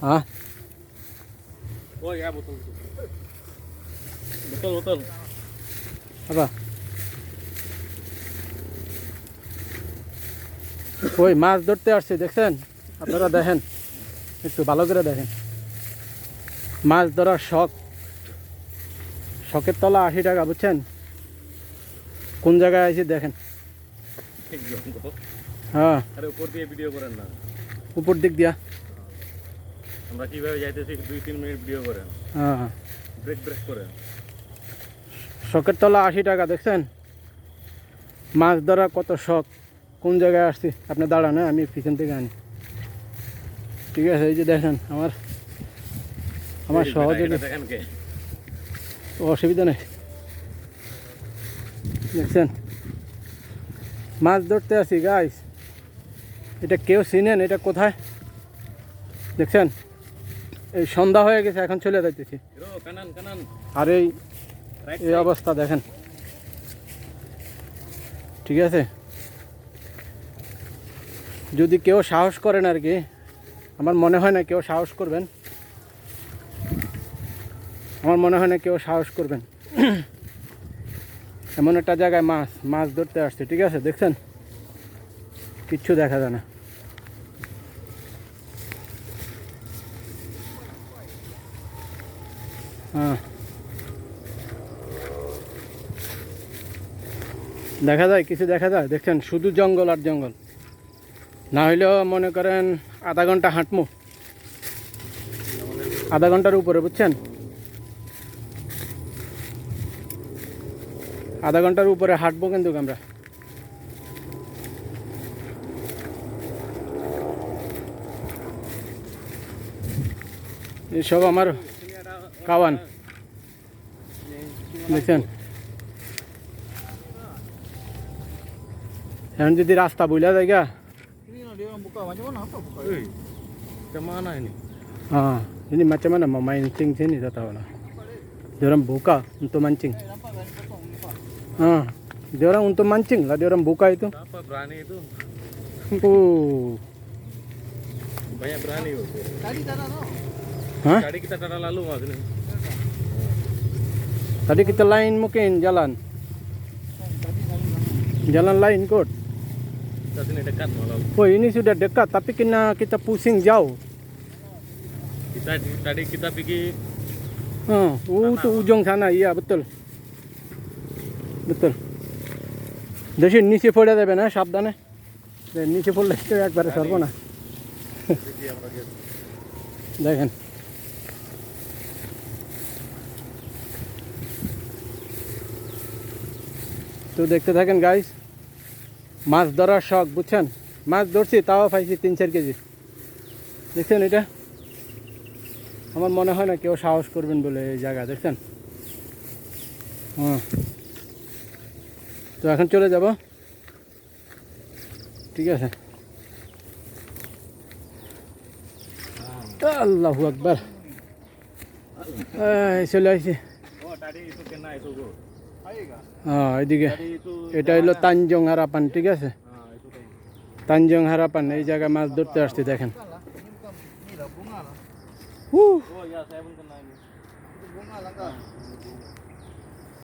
হ্যাঁ ওই বোতল বোতল বোতল আবার ওই মাছ ধরতে আসছে দেখছেন আপনারা দেখেন একটু ভালো করে দেখেন মাছ ধরার শখের তলা 80 টাকা বুঝছেন কোন জায়গায় আছে দেখেন হ্যাঁ আরে উপর দিয়ে ভিডিও করেন না উপর দিক দিয়া আমরা কিভাবে যাইতেছি 2-3 মিনিট ভিডিও করেন হ্যাঁ ব্রেক ব্রেক করেন শখের তলা 80 টাকা দেখছেন মাছ ধরার কত শখ কোন জায়গায় আসছি আপনি দাঁড়ান আমি পিছন থেকে আনি ঠিক আছে এই যে দেখেন আমার সহজে দেখেন কে অসুবিধা নেই দেখছেন মাছ ধরতে আসি গাইস এটা কেউ চিনেন এটা কোথায় দেখছেন এই সন্ধ্যা হয়ে গেছে এখন চলে যাইতেছি আর এই অবস্থা দেখেন ঠিক আছে যদি কেউ সাহস করেন আর কি আমার মনে হয় না কেউ সাহস করবেন এমন একটা জায়গায় মাছ ধরতে আসছে ঠিক আছে দেখছেন কিচ্ছু দেখা যায় না হ্যাঁ কিছু দেখা যায় দেখছেন শুধু জঙ্গল আর জঙ্গল না হইলেও মনে করেন আধা ঘন্টা হাঁটমু আধা ঘন্টার উপরে বুঝছেন আধা ঘন্টার উপরে হাঁটবো কিন্তু আমরা এইসব আমার কাওয়ান দেখছেন এখন যদি রাস্তা বুঝলা জায়গা हाँ ini macam mana mau mancing sini tak tahu lah. Dia orang buka untuk mancing. Dia orang untuk mancing lah, dia orang buka itu. Apa berani itu? Banyak berani itu. Hah? Tadi kita tara lalu maksudnya. Tadi kita lain mungkin jalan. Jalan lain kot. Sini dekat malam. Oh ini sudah dekat tapi kena kita pusing jauh. Tadi kita pergi itu ujung sana, iya betul. দেখি নিচে পড়ে যাবে না সাবধানে নিচে পড়লে তো একবারে সরবো না দেখেন তো দেখতে থাকেন গাইস মাছ ধরার শখ বুঝছেন মাছ ধরছি তাও পাইছি 3-4 কেজি দেখছেন এটা আমার মনে হয় না কেউ সাহস করবেন বলে এই জায়গা দেখছেন তো এখন চলে যাব ঠিক আছে আল্লাহু আকবার চলে আসছি এইদিকে এটা হলো তানজং হারাপান ঠিক আছে তানজং হারাপান এই জায়গায় মাছ ধরতে আসছি দেখেন Oh ya, saya pun kena ini. Itu bunga langka.